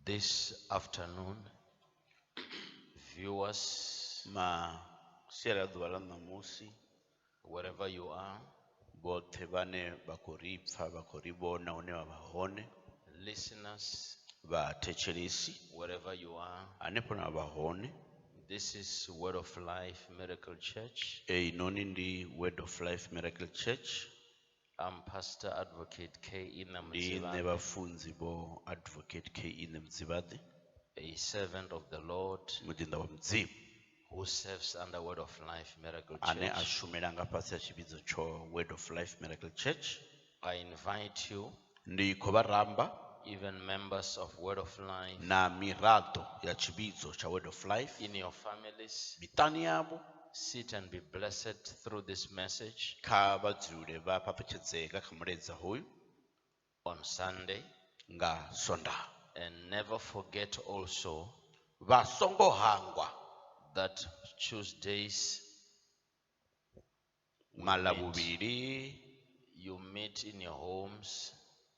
This afternoon, viewers, sera duvha namusi wherever you are, bothe vane vakoripfa vakorivona une vava hone listeners, vathetshelesi wherever you are, anepo na vava hone. this is Word of Life Miracle Church. Inoni ndi Word of Life Miracle Church. I'm Pastor Advocate K. Ndine NEMUDZIVHADI, vafunzi vo Advocate K. NEMUDZIVHADI, a servant of the Lord mudinda wa Mudzimu who serves under Word of Life Miracle ane Church. ashumela nga pasi ya chibidzo cho Word of Life Miracle Church. I invite you, Ndikho varamba even members of Word of Life, na mirato ya chibidzo cha Word of Life in your families, mitani yavo sit and be blessed through this message kha vadzule va papechedzeka kha muledza hoyu on Sunday. nga Sondaha. And never forget also Vasongo hangwa that Tuesdays malavuviri you meet in your homes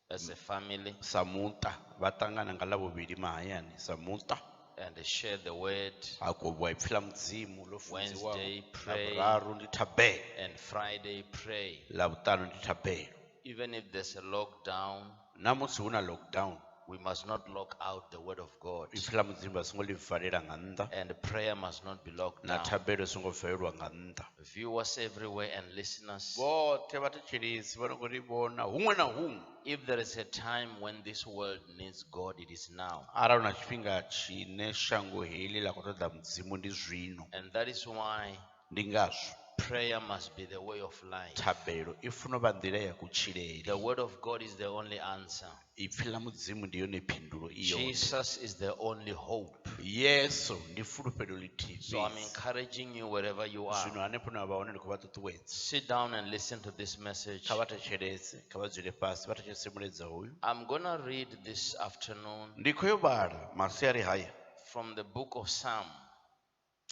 as a family samuta vatangana nga lavuviri mahayani samuta and share the word. ako vaipfila mudzimu lofunziwa Wednesday pray lavuraru ndi thabelo and Friday pray. lavutanu ndi thabelo. Even if there's a lockdown, namusi huna lockdown we must not lock out the word of God, ipfila mudzimu vasingo livalera nga nnḓa and prayer must not be locked na down. thabelo isingo valelwa nga nnḓa. Viewers everywhere and listeners, vothe vathetshelesi vanongo rivona huṅwe na huṅwe. if there is a time when this world needs God, it is now. arali na tshifhinga tshine shango heli la khou ṱoḓa mudzimu ndi zwino. And that is why Ndi ngazwo prayer must be the way of life. thabelo i funa u vha nḓila ya kutshilele. The word of God is the only answer. ipfi ḽa mudzimu ndi yone phindulo iyo. Jesus is the only hope. yesu ndi fulufhelo lithihi. So I'm encouraging you wherever you are. zwino hanefho na vha hone ndi khou vha ṱuṱuwedza Sit down and listen to this message. kha vha thetshelese kha vha dzule fhasi vha thetshelese muledza hoyu. I'm going to read this afternoon ndi khou yo vhala masiari haya from the book of Psalm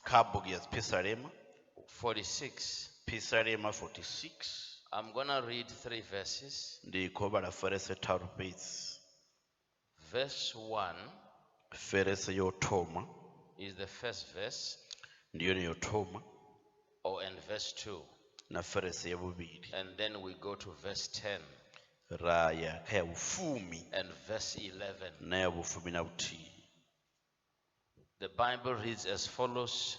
kha bugu ya Psalm 46. 46. I'm going to read 3 verses. ndi khou vhala ferese tharu fhedzi. Verse 1 ferese yo thoma is the first verse, ndi yone yo thoma and verse 2. na ferese ya vhuvhili. And then we go to verse 10 ra ya kha ya vhufumi and verse 11. na ya vhufumi na vhuthihi. The Bible reads as follows: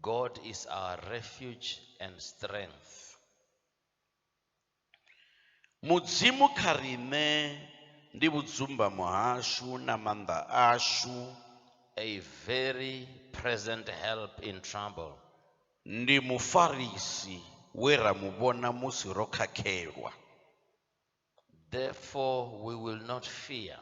God is our refuge and strength, mudzimu kha riṋe ndi vhudzumbamo hashu na maanḓa ashu, a very present help in trouble. ndi mufarisi we ra muvhona musi ro khakhelwa. Therefore we will not fear,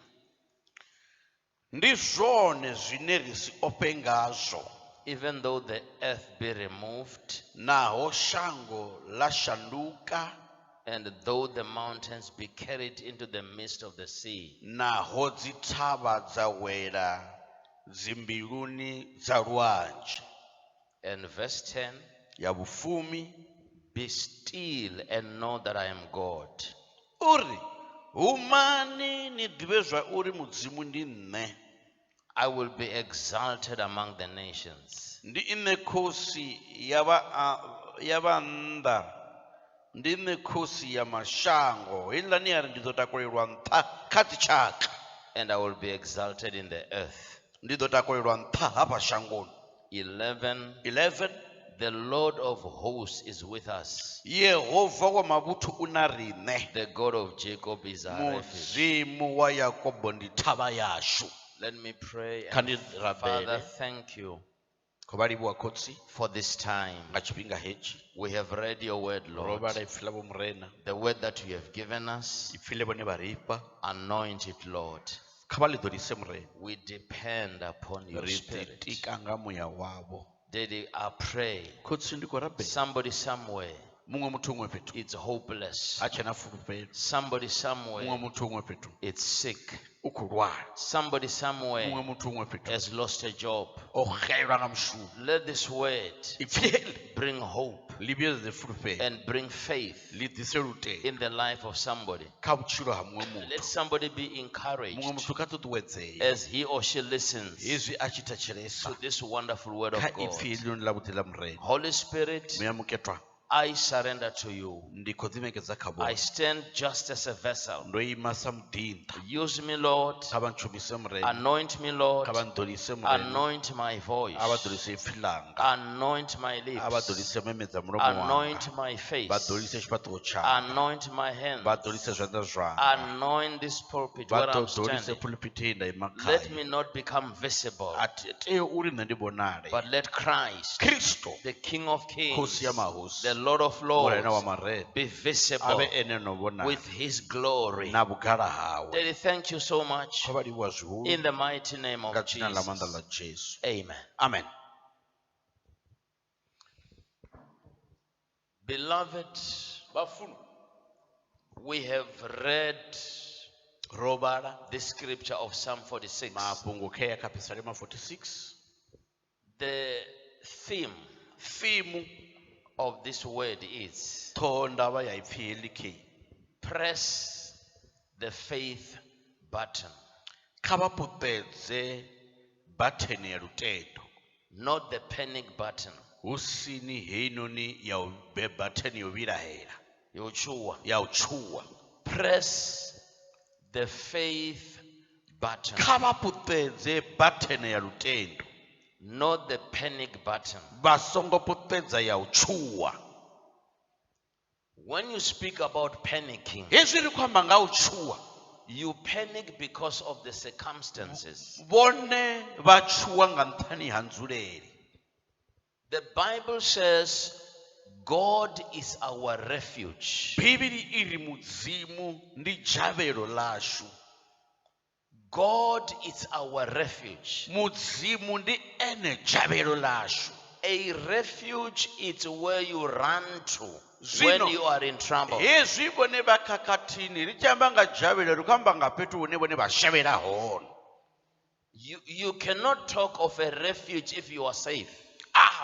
ndi zwone zwine ri si ofhe ngazwo, even though the earth be removed, naho shango ḽa shanduka, and though the mountains be carried into the midst of the sea, naho dzithavha dza wela dzimbiluni dza lwanzhe. and verse 10, ya vhufumi be still and know that I am God. uri humani ni ḓivhe zwa uri mudzimu ndi nṋe. I will be exalted among the nations. ndi nṋe khosi ya vhannḓa, ndi nṋe khosi ya mashango, heiḽani ya ri ndi ḓo takulelwa nṱha kha dzitshaka, And I will be exalted in the earth. ndi ḓo takulelwa nṱha hafha shangoni. 11, the Lord of hosts is with us. Yehova wa mavhuthu u na riṋe, The God of Jacob is our refuge. mudzimu wa yakobo ndi thavha yashu. Let me pray. Kha ndi Father, rabele thank you khou vha livhuwa khotsi for this time. nga tshifhinga hetshi. We have read your word, ro Lord. vhala ipfi ḽa vho murena, The word that you have given us. ipfi ḽe vhone vha ri fha. Anoint it, Lord. kha vha ḽi ḓo lise murena. We depend upon your ri spirit. ḓitika nga muya wavho. Daddy, I pray. khotsi ndi khou rabela Somebody somewhere, muṅwe muthu huṅwe fhethu it's hopeless. ha tshena fulufhelo. Somebody muṅwe somewhere, muthu huṅwe fhethu it's sick. u ukulwala, Somebody somewhere mumwe muthu umwe fhethu has lost a job. o xelelwa nga mushumo. Let this word Ipfi heḽi bring hope ḽi vhuedze fulufhelo, and bring faith ḽi ḓise lutendo in the life of somebody. kha vhutshilo ha muṅwe Let muthu. somebody be Muṅwe encouraged muthu kha ṱuṱuwedzee as he or she listens hezwi a tshi thetshelesa to this wonderful word kha of God. ipfi heḽinoni ḽa vhuḓi ḽa murena. Holy Spirit, Muya muketwa, I surrender to you. ndi khou ḓiṋekedza kha I vhone. stand just as a vessel. Ndo ima sa mudinda, Use me, Lord. kha vha ntshumise murena, Anoint me, Lord. kha vha nḓolise murena, Anoint my voice. a vha ḓolise ipfi ḽanga, Anoint my a vha lips. ḓolise memedza mulomo wanga, Anoint my vha face. ḓolise tshifhaṱuwo tshanga, Anoint my hands. vha ḓolise zwanḓa zwanga, Anoint this pulpit where vha I'm ḓolise standing. pulpiti ye nda ima Let me khayo. not become visible, A thi tei uri nṋe ndi vhonale. but let Christ, Kristo, the King of Kings, khosi ya mahosi, the Lord of murena wa Lords, marena, be a visible vhe ene no vhonala with his glory. na vhugala hawe. Daddy, thank you so much Kha vha livhuwa zwihulu in the mighty name nga of dzina ḽa maanḓa Jesus. ḽa Jesu. Amen. Amen. Beloved, Bafuno, we have read ro vhala the scripture of Psalm 46. mafhungo kha ya kha Psalm 46. The theme Thimu of this word is ṱhoho ndavha ya ipfi heḽi khe, press the faith button, kha vha puṱedze batheni ya lutendo, not the panic button. hu sini heinoni ya u be batheni yo vhilahela, Yochua. ya u tshuwa. Press the faith button, Kha vha puṱedze batheni ya lutendo, not the panic button. vha songo puṱedza ya u tshuwa. When you speak about panicking, Hezwi ri khou amba nga u tshuwa, you panic because of the circumstances. vhone vha tshuwa nga nṱhani ha nzulele. The Bible says God is our refuge. Bivhili iri mudzimu ndi dzhavhelo ḽashu. God is our refuge. Mudzimu ndi ene dzhavhelo ḽashu. A refuge is where you run to Zwino, when you are in trouble. hezwi vhone vha khakhathini ri tshi amba nga dzhavhelo ri khou amba nga fhethu hune vhone vha shavhela hone. You cannot talk of a refuge if you are safe.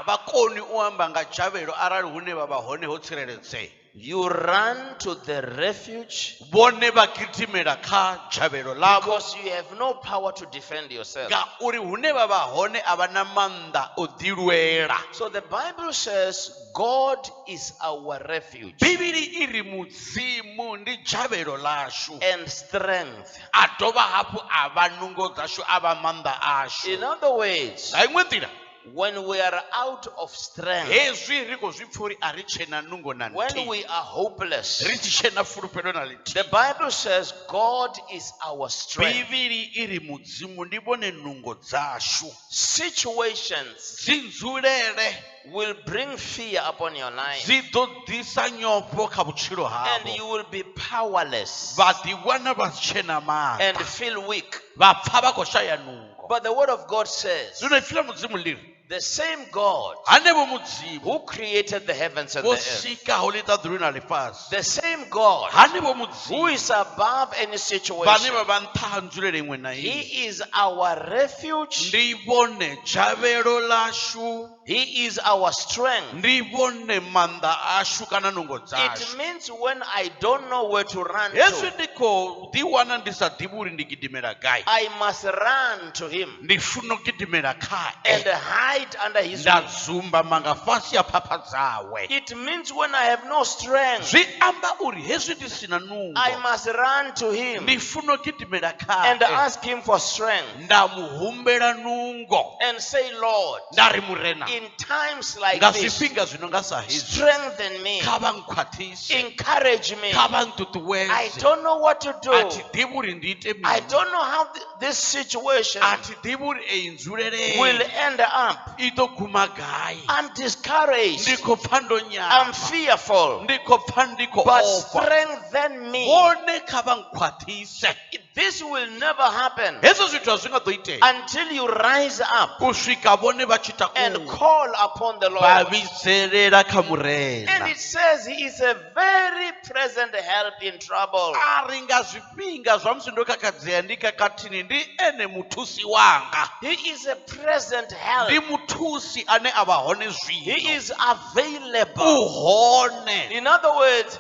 Vha koni u amba nga dzhavhelo arali hune vha vha hone ho tsireledzea. You run to the refuge Vhone vha gidimela kha dzhavhelo ḽavho because you have no power to defend yourself. ngauri hune vha vha hone a vha na maanḓa o ḓilwela. So the Bible says God is our refuge Bivhili iri mudzimu ndi dzhavhelo ḽashu, and strength. a dovha hafhu a vha nungo dzashu, a vha maanḓa ashu. In other words, Nga iṅwe nḓila, when we are out of strength, hezwi ri khou zwi pfha uri a ri tshena nungo na when nthihi, we are hopeless, ri si tshena fulufhelo na the ḽithihi, Bible says God is our strength. bivhili iri mudzimu ndi vhone nungo dzashu. Situations Dzi nzulele will bring fear upon your life dzi ḓo ḓisa nyofho kha vhutshilo and havho, you will be powerless vha ḓiwana vha si tshena and maanḓa, feel weak. vha pfha vha khou shaya nungo. But the word of God says Zwino ipfi ḽa mudzimu ḽiri, the same God hanevho mudzimu who created the heavens and the vho earth, sikaho ḽiṱaḓulu na ḽifhasi, the same God hanevho who mudzimu is above any vhane situation, vha vha nṱha ha nzulele iṅwe na iṅwe, He is our refuge, ndi vhone dzhavhelo ḽashu, He is our strength. ndi vhone maanḓa ashu kana nungo It dzashu. means when I don't know where to run Hezwi to, ndi khou ḓiwana ndi sa ḓivhi uri ndi gidimela gai, I must run to Him ndi funa u gidimela and khae, hide under His nda wings. dzumbama nga fhasi ya phapha dzawe. It means when I have no strength, Zwi amba uri hezwi ndi sina nungo, I must run to Him ndi funa u gidimela and khae, ask Him for strength nda muhumbela nungo, and say, Lord, nda ri murena, in times like nga this, zwifhinga zwino nga sa hezwi, strengthen me, kha vha nkhwaṱhise, encourage me. kha vha I nṱuṱuwedze. don't know what to A thi do. ḓivhi uri ndi ite I mini, don't know how this situation a thi ḓivhi uri eyi nzulele will end up. ito kumagai I'm discouraged. ndiko pando nya I'm fearful. ndiko pandiko But ofa strengthen me. bone kabankwatise This will never happen hezo zwithu azinga do ite until you rise up kuswika bone bachita and call upon the Lord. babiserera And kamurena it says he is a very present help in trouble. aringa zvipinga zvamusindo kakadziyandika katini ndi ene mutusi wanga He is a present help. ndi mutusi ane ava hone He zvino is available. uhone In other words,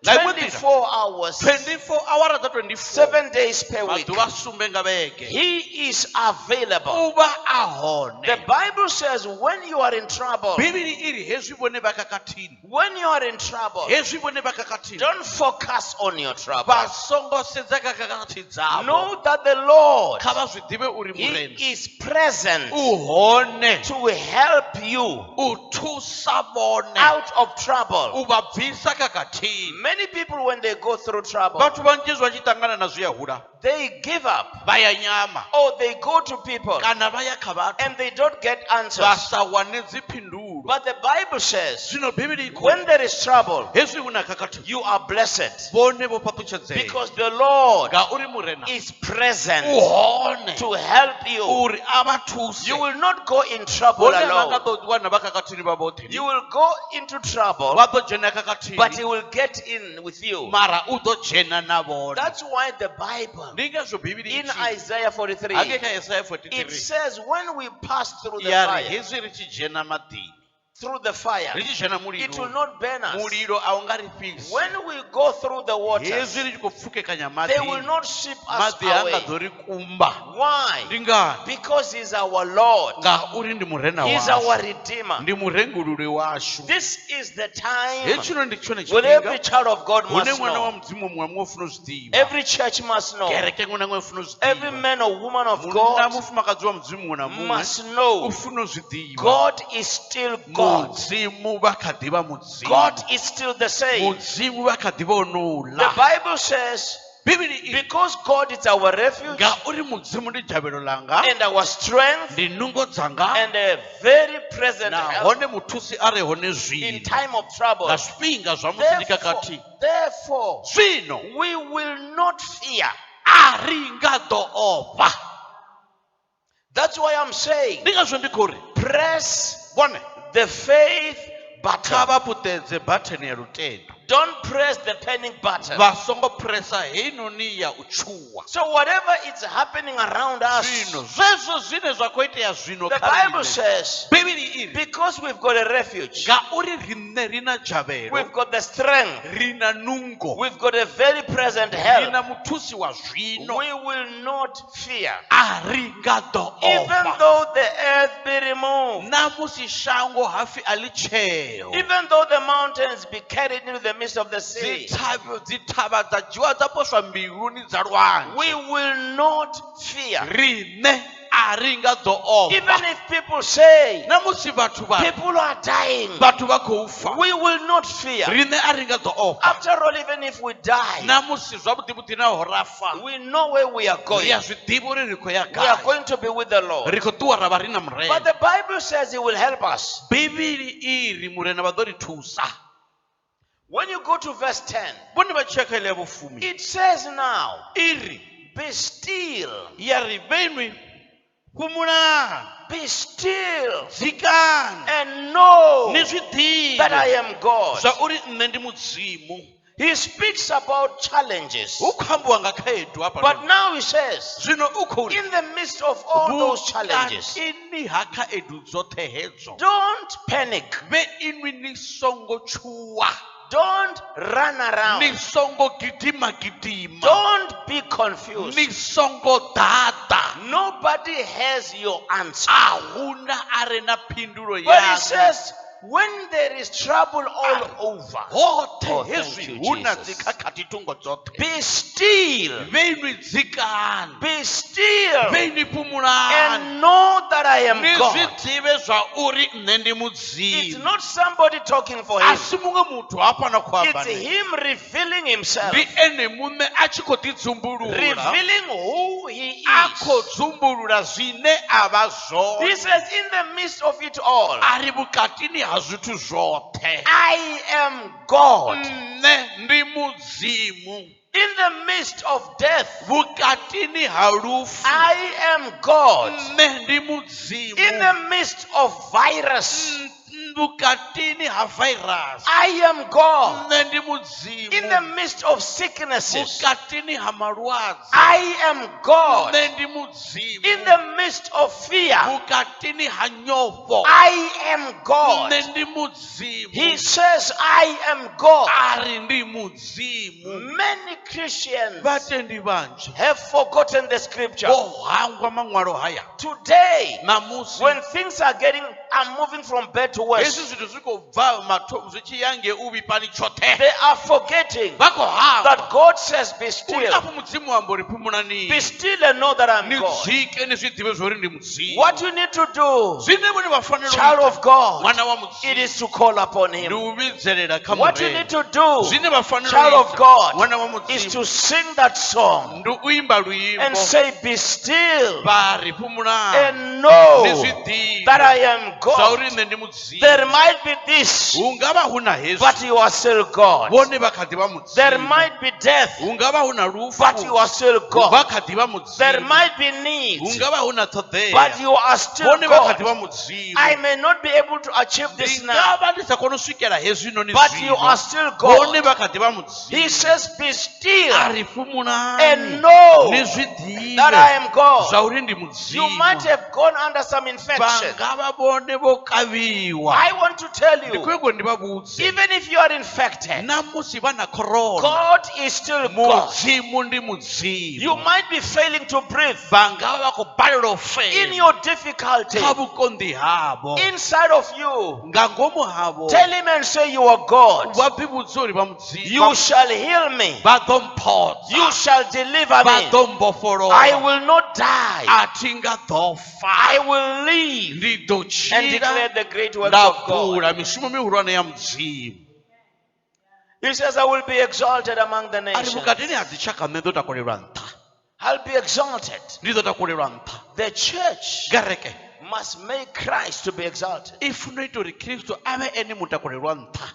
Like 24 hours, 24 hours dza 24 7 days per week. mazuva sumbe nga veke He is available. uva ahone The Bible says when you are in trouble, bibili iri hezwi vone vakakatini when you are in trouble, hezwi vone vakakatini don't focus on your trouble. vasongo sedza kakakati dzavo Know that the Lord, kha va zwi tive uri He murendi is present uhone to help you u thusa vone out of trouble. u va bvisa kakatini Many people, when they go through trouble, vathu vanji vachitangana na zviyahula they give up va ya nyama or they go to people kana va ya kha vathu and they don't get answers. va sa wane dziphindulo But the Bible says zwino bibili iko when there is trouble, hezwi una kakatini you are blessed vone vo paputshedzea because the Lord nga uri murena is present uhone to help you. uri a va thuse You will not go in trouble vone va nga alone. to wana va kakatini va vothini You will go into trouble, va to jena but kakatini He will get in with you. mara u to jena na vona That's why the Bible ndi ngazvo bibili in ichi Isaiah 43, hange ka Isaiah it 43 says when we pass through the yari fire, hezwi ri tshi jena madini through the fire, ri tshi jena it will mulilo not burn us. mulilo a u nga ri fhisi When we go through the waters, hezwi ri tshi khou pfukekanya they will maḓi not sweep us maḓi a nga away. ḓo ri kumba Why? ndi ngani Because He's our Lord. ngauri ndi murena He's our washu Redeemer. ndi murengululi washu This is the time hechino ndi chone when every tshifhinga child of God hune must mwana wa know. mudzimu muṅwe muṅwe ufuna u zwi ḓivha Every church must know. kereke muṅwe na muṅwe ufuna u zwi Every ḓivha man or woman of munna God mufumakadzi wa mudzimu muṅwe na muṅwe must know ufuna u zwi ḓivha God is still God. mudzimu vha kha ḓi vha mudzimu God is still the same. mudzimu vha kha ḓi vha The onoula Bible says, bibili i because God is our refuge ngauri mudzimu ndi dzhavhelo langa and our strength ndi nungo dzanga and a very present help nahone muthusi a re hone in zwino time of trouble. nga zwifhinga zwa musi ndi kakati Therefore, zwino we will not fear. a ri nga ḓo ofha That's why I'm saying, ndi ngazwo ndi khou ri press vhone the faith kha button. vha putedze batheni ya lutendo Don't press the panic button. vha songo phuresa heinoni ya u tshuwa So whatever is happening around us, zwino zwezwo zwine zwa khou itea zwino the kha Bible riṋe says, bibili iri because we've got a refuge, ngauri riṋe ri na dzhavhelo we've got the strength, ri na nungo we've got a very present ri help, na muthusi wa zwino we will not fear. a ri nga ḓo Even ofha though the earth be removed, na musi shango hafi a ḽi tsheo even though the mountains be carried into the midst of the sea, dzithavha dza dzhiwa dza poswa mbiluni dza lwanzhe we will not fear. riṋe a ri nga ḓo Even ofha if people say na musi vhathu vha people are dying, vhathu vha khou fa we will not fear. riṋe a ri nga ḓo ofha After all, even if we die, na musi zwavhuḓivhuḓi naho ra fa we know where we are going. ri a zwi ḓivha uri ri khou ya We are gai going to be with the Lord. ri khou ṱuwa ra vha ri na But murena the Bible says He will help us. bivhili iri murena vha ḓo ri thusa When you go to verse 10, vhone vha tshi ya kha ile ya vhufumi it says now, iri be still, ya ri vhenwi fhumulani be still, dzikani and know ni zwi that I ḓivhe am God. zwa uri nṋe ndi mudzimu He speaks about challenges. hu khou ambiwa nga khaedu hafha But now He says, zwino u khou ri in the midst of all those challenges, vhukatini ha khaedu dzoṱhe hedzo don't panic. vhe inwi ni songo tshuwa Don't run ni around. songo gidima gidima Don't be confused. ni songo ḓaḓa Nobody has your answer. a huna a re na phindulo But He yawe says, when there is trouble all over, hoṱhe Oh, thank hezwi you, hu na Jesus. dzikhakhathi thungo dzoṱhe be still, vhe inwi dzikani be still, vhe inwi fhumulani and know that I am ni zwi God. ḓivhe zwa uri nṋe ndi It's mudzimu not somebody talking for him. a si muṅwe muthu hafha na khou amba It's nne. him revealing himself, ndi ene muṋe a tshi khou ḓidzumbulula revealing who he a is. akho dzumbulula zwine ava zwone. He says, in the midst of it all, Ari vhukatini ha zwithu zwoṱhe, I am God. nne ndi mudzimu. In the midst of death, Vhukatini ha lufu, I am God. nne ndi mudzimu. In the midst of virus, Vhukatini ha virus, I am God. nne ndi mudzimu. In the midst of sicknesses, Vhukatini ha malwadze, I am God. nne ndi mudzimu. In the midst of fear, Vhukatini ha nyofho, I am God. nne ndi mudzimu. He says, I am God. Ari ndi mudzimu. Many Christians Vatendi vanji have forgotten the scripture. vho hangwa maṅwalo haya. Today, Namusi when things are moving from bad to worse, hezwi zwithu zwi khou bva zwi tshi ya nge u vhipani tshoṱhe, they are forgetting vha khou hangwa that God says, be uri still. afho mudzimu amba uri phumulani, Be still and know that I'm ni God. dzike ni zwi ḓivhe zwa uri ndi mudzimu. What you need to do, Zwine vhone vha fanela child u of God, ṅwana wa it mudzimu is to call upon ndi Him. u vhidzelela kha What you need murena. to do, Zwine vha fanela child u of ita God, ṅwana wa is mudzimu to sing that song ndi u imba and luimbo say, be still vha ri phumulani and know ni zwi ḓivhe that I am zwa God. uri nṋe ndi mudzimu. There might be this, Hu nga vha hu na hezwi but you are still God. vhone vha kha ḓi vha There mudzimu. might be death, Hu nga vha hu na lufu but you are still vha God. kha ḓi vha There mudzimu. might be Hu needs, nga vha hu na but ṱhoḓea you are still vhone vha kha ḓi God. vha mudzimu. I may not be able to achieve this Ndi now, nga vha ndi sa koni u swikela hezwi noni but you zwino are still vhone God. vha kha ḓi vha mudzimu. He says, be still A ri phumulani and know ni zwi that I ḓivhe am God. zwa uri ndi You might mudzimu. have gone under some infection. Vha nga vha vhone vho kavhiwa. I want to tell Ndi you, khou nyanga uri ndi vha vhudze, even if you are infected, namusi vha na corona, God is still God. mudzimu ndi mudzimu. You might be failing to breathe Vha nga vha vha khou balelwa u in fema your difficulty, kha vhukonḓi havho, inside of you. nga ngomu havho. Tell him and say, you are God. Vha ḓi vhudze uri vha mudzimu. You shall heal me. Vha ḓo mphodza. You shall deliver Vha me. ḓo mbofholola. I will not die. A thi nga ḓo fa. I will live Ndi ḓo and declare tshila the great works nda of God. bvula mishumo mihulwane ya mudzimu. He says, I will be exalted among the Ari nations. vhukatini ha dzitshaka nṋe ḓo takulelwa nṱha. I'll be exalted. Ndi ḓo takulelwa nṱha. The church Kereke must make Christ to be exalted. i funa ita uri Kristo ave ene mutakulelwa nṱha.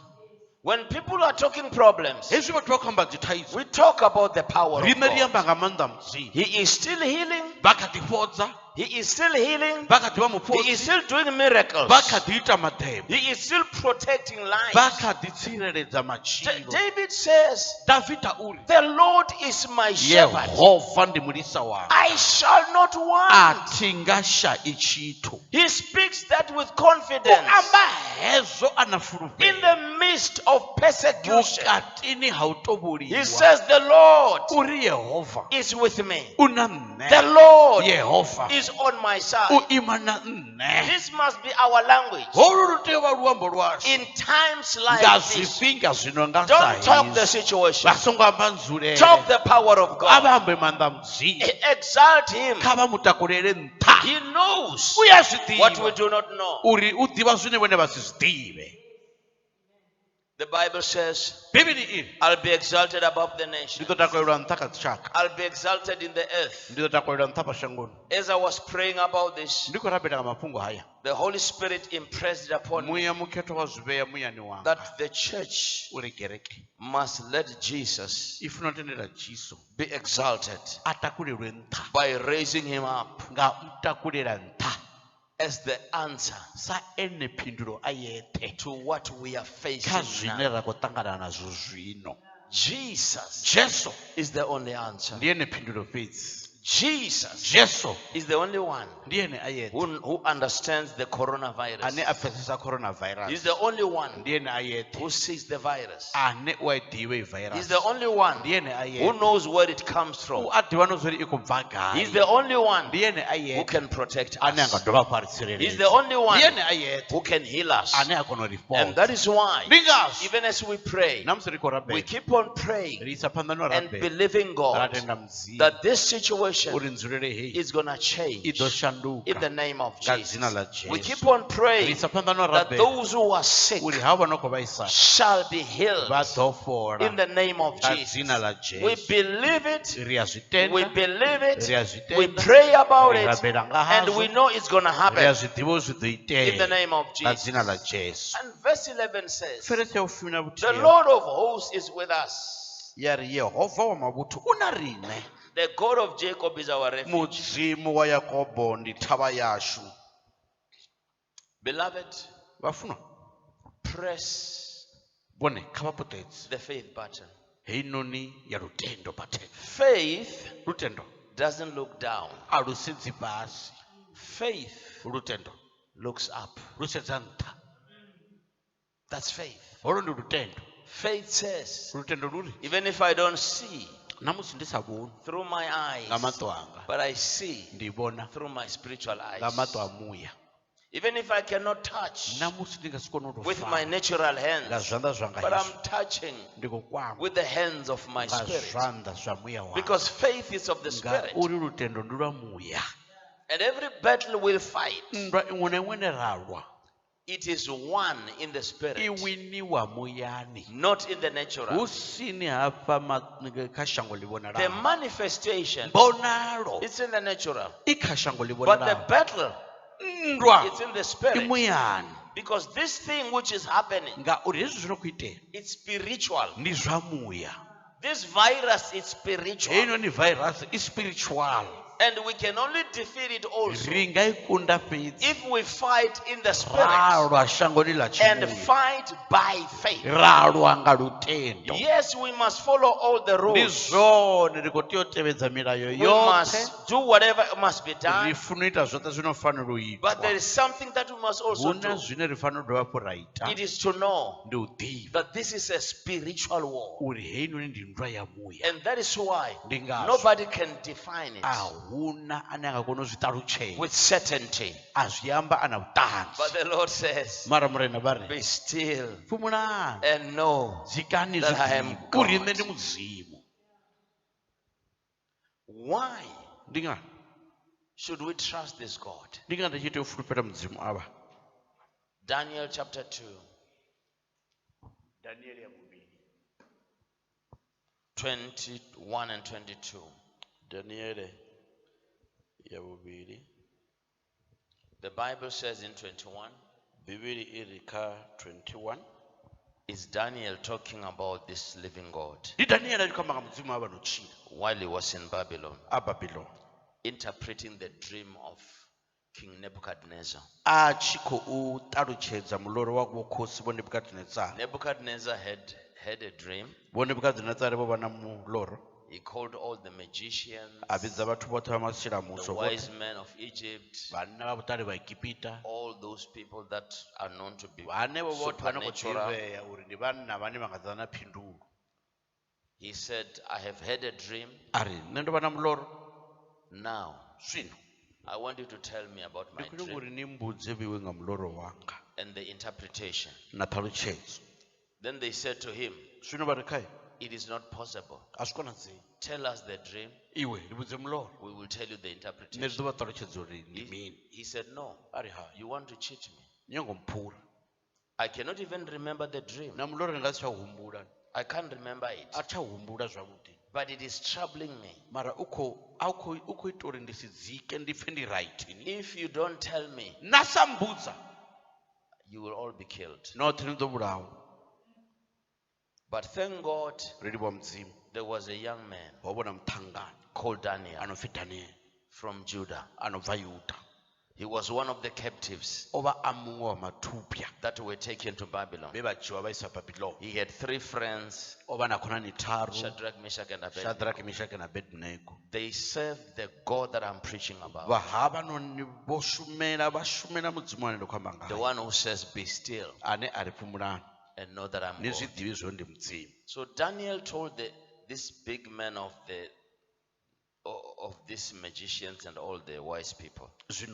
When people are talking problems, Hezwi vhathu vha khou amba dzithaidzo, we talk about the power of riṋe ri God. amba nga maanḓa mudzimu. He is still healing. Vha kha ḓi fhodza, He is still healing. vha kha ḓi vha He is mufhodzi, still doing miracles. vha kha ḓi ita maḓembe, He is still protecting vha lives. kha ḓi tsireledza matshilo. David says, Davida uri the Lord is my shepherd. Yehova ndi mulisa wanga, I shall not a want. thi nga shayi tshithu. He speaks that with U confidence. amba hezwo a na In fulufhelo the midst of persecution, vhukatini ha u he tovholiwa. says, the Lord Uri Yehova is with me. u na The nṋe, Lord Yehova is on my u side. ima na nṋe. This must be our language. Holu lu tea u vha luambo lwashu In times nga like this, zwifhinga zwino nga sa don't talk the hezwi. situation. Vha songo amba nzulele, Talk the power of a God. vha ambe maanḓa mudzimu. Exalt him. Kha vha mutakulele nṱha. He knows U ya zwi what we ḓivha do not know. uri u ḓivha zwine vhone vha si zwi ḓivhe. The Bible says, Bivhili iri I'll be exalted above the ndi nations. ḓo takulelwa nṱha kha dzitshaka, I'll be exalted in the earth. ndi ḓo takulelwa nṱha pashangoni. As I was praying about this, Ndi khou rabela nga mafhungo haya, the Holy Spirit impressed it upon me muya mukhetho wa zwi vhea muyani wanga that the church uri kereke must let Jesus i funa u tendela Jesu be exalted a takulelwe nṱha by raising him up nga u takulela nṱha as the answer sa ene phindulo a yeṱhe to what we are kha facing zwine now. ra khou ṱangana nazwo zwino. Jesus Jesu is the only answer. ndi ene phindulo fhedzi. Jesus Jesu is the only one ndi ene a yeṱhe who understands the coronavirus. ane a pfesesa He's coronavirus, the only one ndi ene a yeṱhe who sees the virus. ane u a i ḓivha i He's virus, the only one ndi ene a who yeṱhe knows where it comes from. u a ḓivha no zwori i khou bva He's gai, the only one ndi ene a who yeṱhe can protect ane a nga us. dovha hafhu a ri He's the tsireledza, only one ndi ene a yeṱhe who can heal us. ane a kona u ri And fhodza. that is why, Ndi ngazwo even as we pray, na musi ri khou we rabela keep on praying ri isa phanḓa no and rabela believing ra God tenda mudzimu that this situation situation is going to change in the name of Jesus. We keep on praying that those who are sick shall be healed in the name of Jesus. We believe it. We believe it. We pray about it. And we know it's going to happen in the name of Jesus. And verse 11 says, the Lord of hosts is with us. The God of Jacob is our refuge. Beloved, press the faith button. Faith doesn't look down. Faith looks up. That's faith. Faith says, even if I don't see through my eyes, but I see through my spiritual eyes. Even if I cannot touch with my natural hands, but I'm touching with the hands of my spirit. Because faith is of the spirit. And every battle we'll fight, it is won in the spirit, not in the natural. The manifestation, it's in the natural. But the battle, it's in the spirit. Because this thing which is happening, it's spiritual. This virus is spiritual. And we can only defeat it also if we fight in the spirit and fight by faith. Yes, we must follow all the rules. We must do whatever must be done. But there is something that we must also do. It is to know that this is a spiritual war. And that is why nobody can define it with certainty. But the Lord says, be still and know that I am God. Why should we trust this God? Daniel chapter 2. 21 and 22. The Bible says in 21, is Daniel talking about this living God while he was in Babylon, interpreting the dream of King Nebuchadnezzar. Nebuchadnezzar had a dream. He called all the magicians, the wise men of Egypt, all those people that are known to be supernatural. He said, I have had a dream. Now, I want you to tell me about my dream and the interpretation. Then they said to him, it is not possible. Tell us the dream. We will tell you the interpretation. He said, no. You want to cheat me? I cannot even remember the dream. I can't remember it. But it is troubling me. If you don't tell me, you will all be killed. But thank God, there was a young man called Daniel from Judah. He was one of the captives that were taken to Babylon. He had 3 friends, Shadrach, Meshach, and Abednego. They served the God that I'm preaching about. The one who says, be still and know that I'm God. So Daniel told this big man of these magicians and all the wise people, he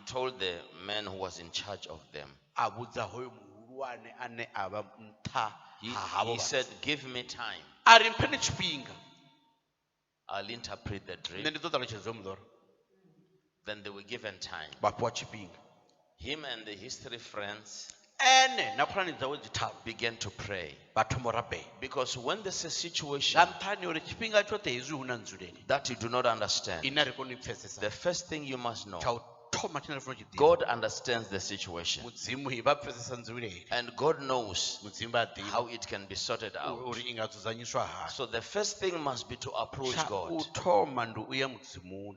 told the man who was in charge of them, He said, give me time. I'll interpret the dream. Then they were given time. Him and his 3 friends began to pray. Because when there's a situation that you do not understand, the first thing you must know, God understands the situation. And God knows how it can be sorted out. So the first thing must be to approach God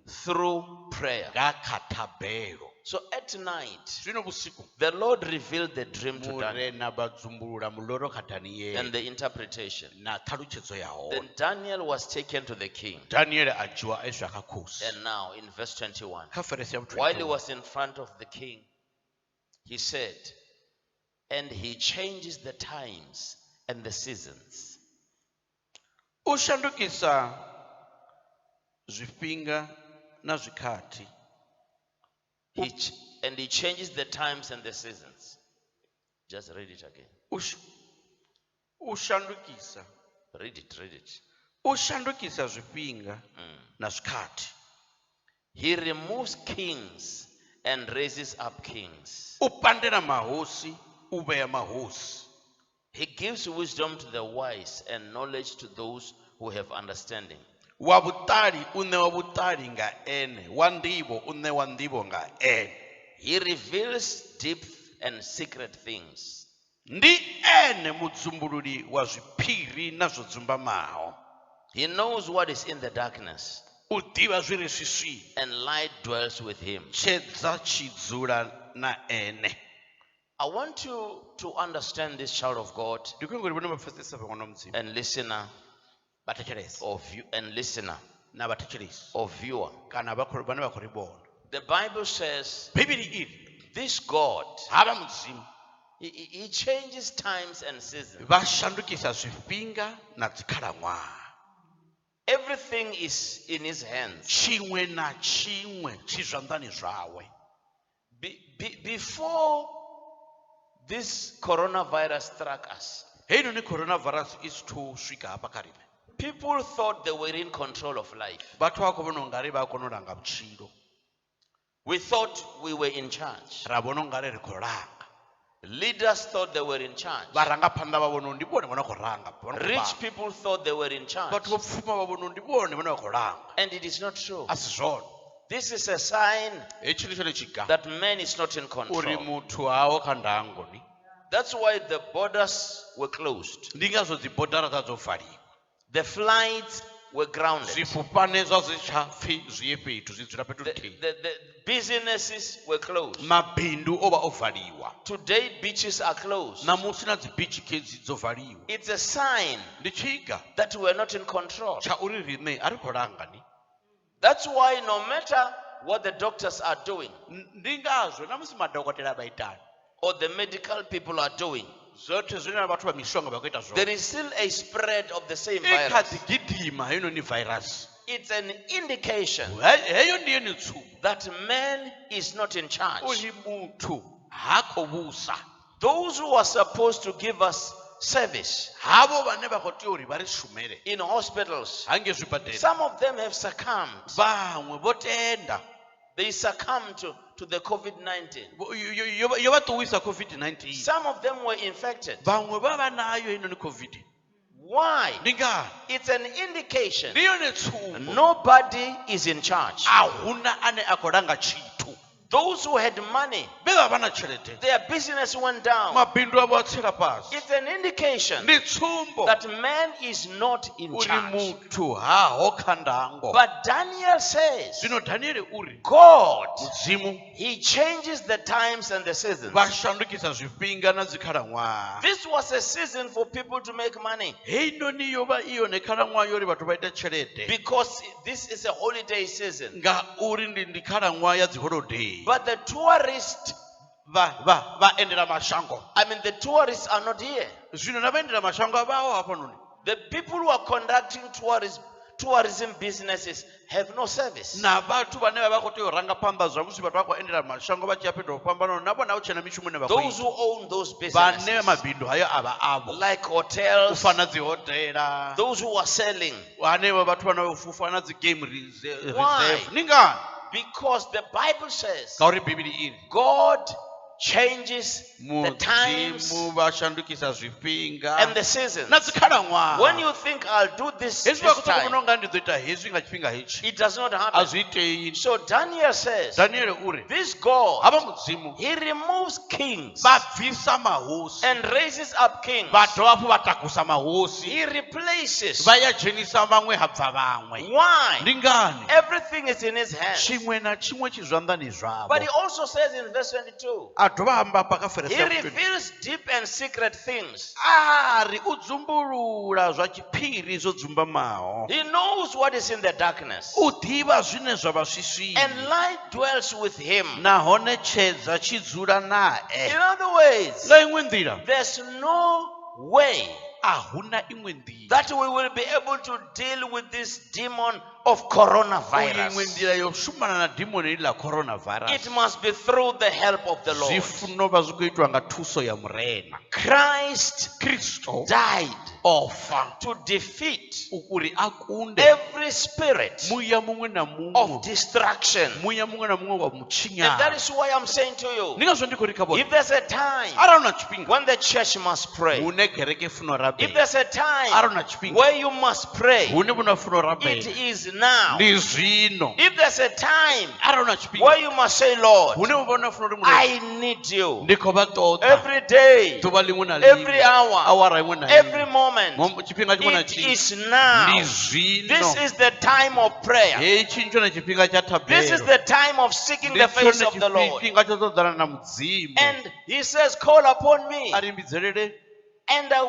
through prayer. So at night, the Lord revealed the dream to Daniel and the interpretation. Then Daniel was taken to the king. And now in verse 21, while he was in front of the king, he said, and he changes the times and the seasons. Ushandukisa zwifhinga na zwikati. And he changes the times and the seasons. Just read it again. Ushandukisa. Read it. Ushandukisa zwifhinga na zwikati. He removes kings and raises up kings. Upandela mahosi, ubeya mahosi. He gives wisdom to the wise and knowledge to those who have understanding. Wabutali une wabutali nga ene, wandibo une wandibo nga ene. He reveals deep and secret things. Ndi ene mudzumbululi wa zwipiri na zodzumba maho. He knows what is in the darkness. Udiva zwiri swiswi. And light dwells with him. Chedza chidzula na ene. I want you to understand this, child of God, and listener, or viewer. The Bible says this God, he changes times and seasons. Everything is in his hands. Before this coronavirus struck us, people thought they were in control of life. We thought we were in charge. Leaders thought they were in charge. Rich people thought they were in charge. And it is not true. This is a sign that man is not in control. That's why the borders were closed. The flights were grounded. The businesses were closed. Today beaches are closed. It's a sign that we're not in control. That's why no matter what the doctors are doing, or the medical people are doing, there is still a spread of the same virus. It's an indication that man is not in charge. Those who are supposed to give us service in hospitals, some of them have succumbed. They succumbed to the COVID-19. Some of them were infected. Why? It's an indication nobody is in charge. Those who had money, their business went down. It's an indication that man is not in charge. But Daniel says, God, he changes the times and the seasons. This was a season for people to make money. Because this is a holiday season. But the tourists, the tourists tourism businesses have no service. na vhathu vhane vha khou tea u ranga phanḓa zwa musi vhathu vha khou endela mashango vha tshi ya fhethu ho fhambanaho navho na hu tshena mishumo ine vha khou Those who own those vhane businesses, mabindu hayo a vha avho like u hotels, fana dzi hotela those who are selling, hanevho vhathu vhane u fana dzi game reserve Why? ni ngani because the Bible says ngauri bivhili iri God changes the times mudzimu vha shandukisa zwifhinga and the seasons. na dzikhalaṅwaha When you think I'll do this hezwi vha this khou time, vhona unga ndi ḓo ita hezwi nga tshifhinga hetshi it does not a happen. zwi itei So Daniel says, daniele uri this God, havha mudzimu he removes kings vha bvisa mahosi and raises up kings. vha dovha hafhu vha takusa mahosi He replaces. vha ya dzhenisa vhaṅwe ha bva vhaṅwe Why? ndi ngani Everything is in his hands. tshiṅwe na tshiṅwe tshi zwanḓani zwavho But he also says in verse 22, a dovha amba pa kha he ferese reveals deep and secret things. ari u dzumbulula zwa tshiphiri zwo dzumbamaho He knows what is in the darkness. u ḓivha zwine zwa vha swiswini And light dwells with him. nahone tshedza tshi dzula In nae other words, nga iṅwe nḓila there's no way a huna iṅwe nḓila that we will be able to deal with this demon of iṅwe coronavirus. nḓila yo shumana na dimoni ḽa coronavirus It must be through the help of the zwi Lord. funo vha zwi khou itiwa nga thuso ya murena Christ kristo died o fa to defeat uri a kunde every spirit muya muṅwe na of muṅwe distraction. muya muṅwe na muṅwe wa And that mutshinyana is why I'm saying to you, ndi ngazwo ndi khou ri kha vhone if there's a time arali una tshifhinga when the church must pray, hune kereke funo if rabela there's a time arali una tshifhinga where you must pray, hune vhuna funo it rabela is now. ndi zwino If there's a time arali una tshifhinga where you must say, Lord, hune vhona funo uri I need you ndi khou vha ṱoḓa every day, ḓuvha liṅwe na every liṅwe hour, awara iṅwe na every iṅwe moment. tshifhinga tshiṅwe na It tshiṅwe is now. ndi This zwino is the time of prayer. hetshi ndi tshone tshifhinga tsha This is thabelo the time of seeking ndi the face tshone of the Lord. tshifhinga tsho ṱoḓana na mudzimu And he says, call upon me, a ri mbidzelele and I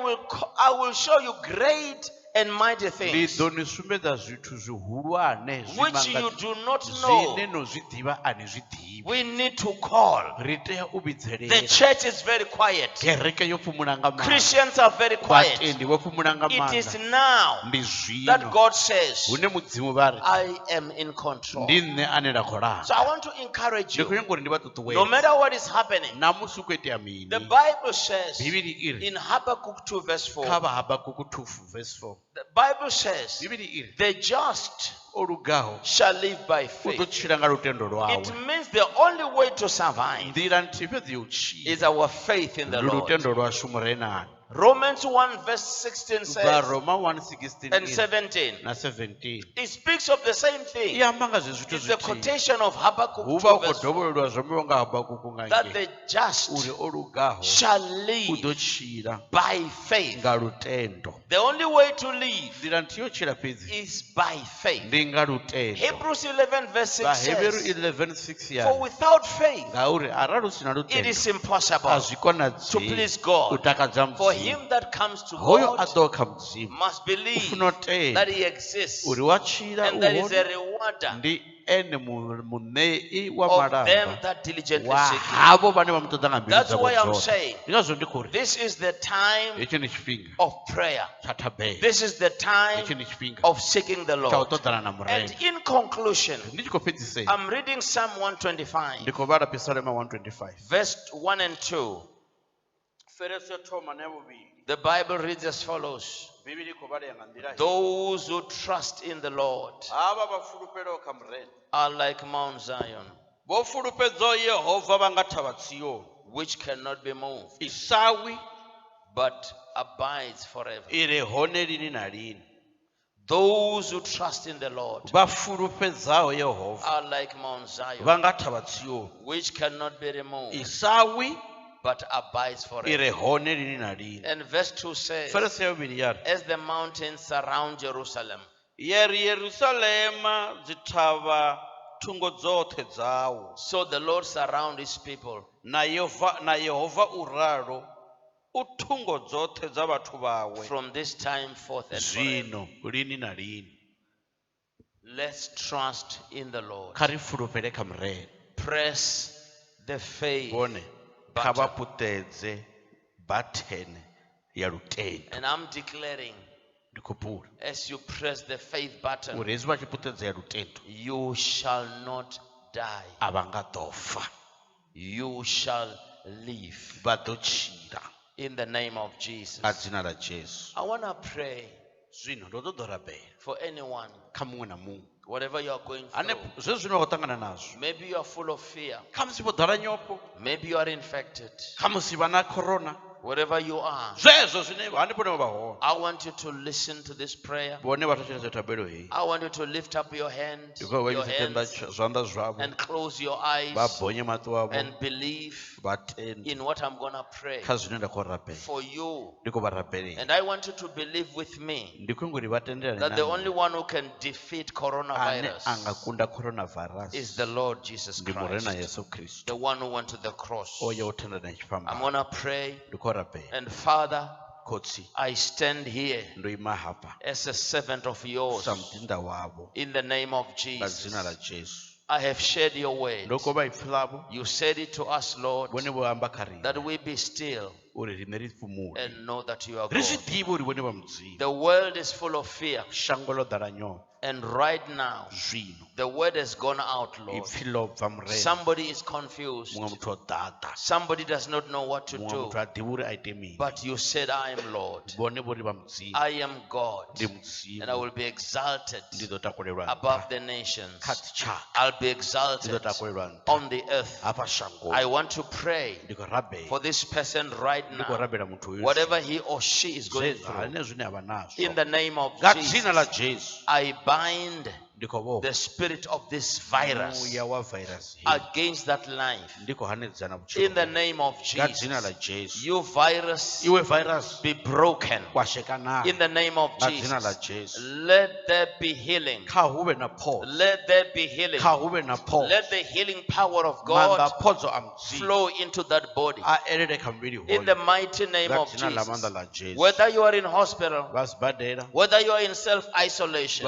will show you great and mighty ndi things ḓo ni sumbedza zwithu zwihulwane which you do not know. zwine no zwi ḓivha ani zwi ḓivhi We need to call. ri tea u The vhidzelela church is very quiet. kereke yo fhumula nga maanḓa Christians are very quiet. vhatendi vho fhumula nga It is maanḓa now ndi that zwino God says, hune mudzimu vha ri I am in control. ndi nṋe ane nda khou langa So I want to encourage ndi khou you, nyanga uri ndi vha no ṱuṱuwedza matter what is happening, namusi u khou itea mini the Bible says bivhili iri in Habakkuk 2 verse 4, kha vha habakuku 2 verse 4 the Bible says, bivhili iri the just o lugaho shall live by u ḓo faith. tshila nga lutendo It lwawe means the only way to survive nḓila nthihi fhedzi yo u tshila is our faith in the ndi Lord. lutendo lwashu murenani Romans 1 verse 16 says, varoma 1:16 and 17, na 17 it speaks of the same thing. i amba nga zwithu It's the zwithihi quotation of Habakkuk hu vha 2 hu khou verse 4, dovhololwa zwomiwa nga habakuku nga that nge the just uri o lugaho shall u live ḓo tshila by faith. nga lutendo The only way to live nḓila nthihi yo tshila fhedzi is by faith. ndi nga lutendo Hebrews 11 verse 6 vhaheberu says, 11:6 for yani without faith ngauri arali u si na it lutendo is impossible a zwi to konadzei please u God. takadza For mudzimu him that comes to hoyo a God ḓo kha mudzimu must u believe funa u that tenda he exists, uri wa tshila and u there is a hone rewarder ndi ene muṋei wa of them malamba that diligently wa seek him. havho vhane vha mu ṱoḓa nga mbilu That's dzavho why I'm dzoṱhe saying ndi ngazwo ndi khou ri this is the time hetshi ndi tshifhinga of prayer. tsha thabelo This is the time hetshi ndi tshifhinga of seeking the tsha u Lord. ṱoḓana na And murena in conclusion, ndi tshi khou fhedzisela I'm reading Psalm 125, ndi khou vhala Psalm 125 verse 1 and 2. ferese yo thoma na ya vhuvhili The Bible reads as follows: bivhili i khou vhalea nga nḓila hii. those who trust in the Lord havha vha fulufhelaho kha murena are like Mount Zion, vho fulufhedzaho Yehova vha nga thavha Tsioni which cannot be moved, i sawi but abides forever. i re hone lini na lini Those who trust in the Lord vha fulufhedzaho Yehova are like Mount Zion, vha nga thavha Tsioni which cannot be i removed, sawi but abides i forever. re hone lini na lini And verse 2 says, ferese ya vhuvhili yari as the mountains surround Jerusalem, yeri Yerusalema dzi thavha thungo dzoṱhe dzawo so the Lord surrounds his people. na Yehova u ralo u thungo dzoṱhe dza vhathu vhawe From this time forth and forever. zwino lini na lini Let's trust in the Lord. kha ri fulufhele kha murena Press the faith vhone kha vha button. puṱedze bathene ya lutendo And I'm declaring As you press the faith button, you shall not die. You shall live. In the name of Jesus. I want to pray for anyone, whatever you are going through. Maybe you are full of fear. Maybe you are infected. Wherever you are, I want you to listen to this prayer. I want you to lift up your hands and close your eyes and believe in what I'm going to pray for you. And I want you to believe with me that the only one who can defeat coronavirus is the Lord Jesus Christ, the one who went to the cross. I'm going to pray. And Father, I stand here as a servant of yours in the name of Jesus. I have shared your word. You said it to us, Lord, that we be still and know that you are God. The world is full of fear. And right now, the word has gone out, Lord. Somebody is confused. Somebody does not know what to do. But you said, I am Lord. I am God. And I will be exalted above the nations. I'll be exalted on the earth. I want to pray for this person right now, whatever he or she is going through. In the name of Jesus, I bind the spirit of this virus against that life. In the name of Jesus, you virus be broken. In the name of Jesus, let there be healing. Let there be healing. Let the healing power of God flow into that body. In the mighty name of Jesus, whether you are in hospital, whether you are in self-isolation,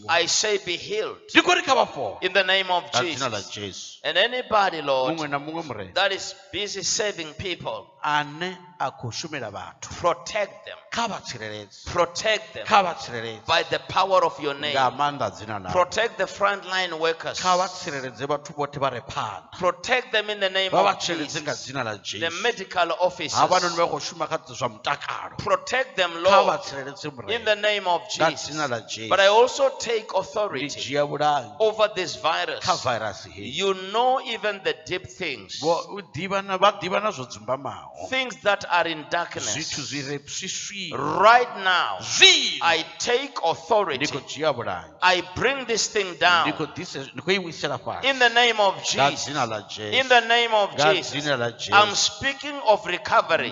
I say be healed in the name of Jesus. And anybody, Lord, that is busy saving people, protect them. Protect them by the power of your name. Protect the frontline workers. Protect them in the name of Jesus. The medical officers. Protect them, Lord, in the name of Jesus. But I also take authority over this virus. You know even the deep things. Things that are in darkness. Right now, I take authority. I bring this thing down. In the name of Jesus. In the name of Jesus. I'm speaking of recovery.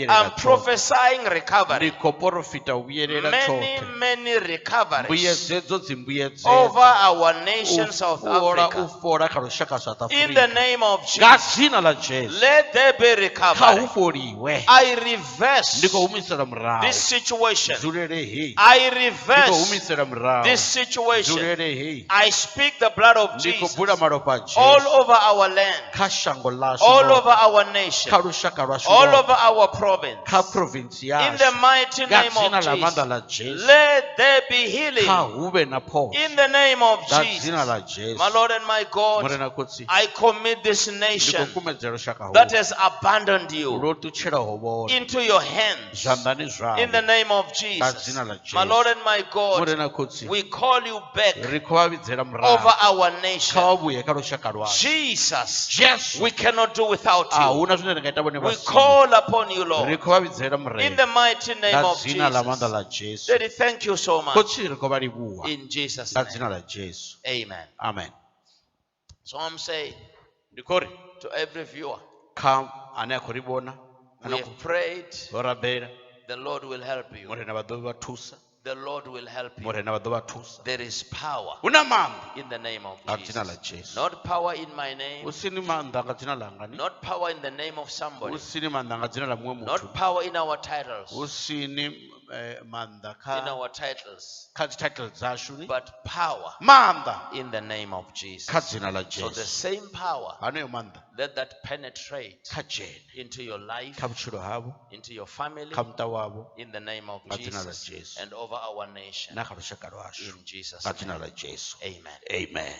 I'm prophesying recovery. Many recoveries over our nation, South Africa. In the name of Jesus, let there be recovery. I reverse this situation. I reverse this situation. I speak the blood of Jesus all over our land, all over our nation, all over our province. In the mighty name of Jesus, let there be healing. In the name of Jesus, my Lord and my God, I commit this nation that has abandoned you into your hands. In the name of Jesus, my Lord and my God, we call you back over our nation. Jesus, we cannot do without you. We call upon you, Lord, in the mighty name of Jesus. Daddy, thank you so much. In Jesus' name. Amen. Amen. So I'm saying to every viewer, we have prayed. The Lord will help you. The Lord will help you. There is power in the name of Jesus. Not power in my name. Not power in the name of somebody. Not power in our titles. manda in our titles, title zashu but power manda in the name of Jesus. kadzina la So the Jesu same power, aneyo manda let that penetrate kajene into your life, kabutshilo habo into your family, kamuta wabo in the name of kadzina la Jesus, Jesu and over our nation. nakha lushaka lwashu In Jesus' kadzina name. la Jesu Amen. amen.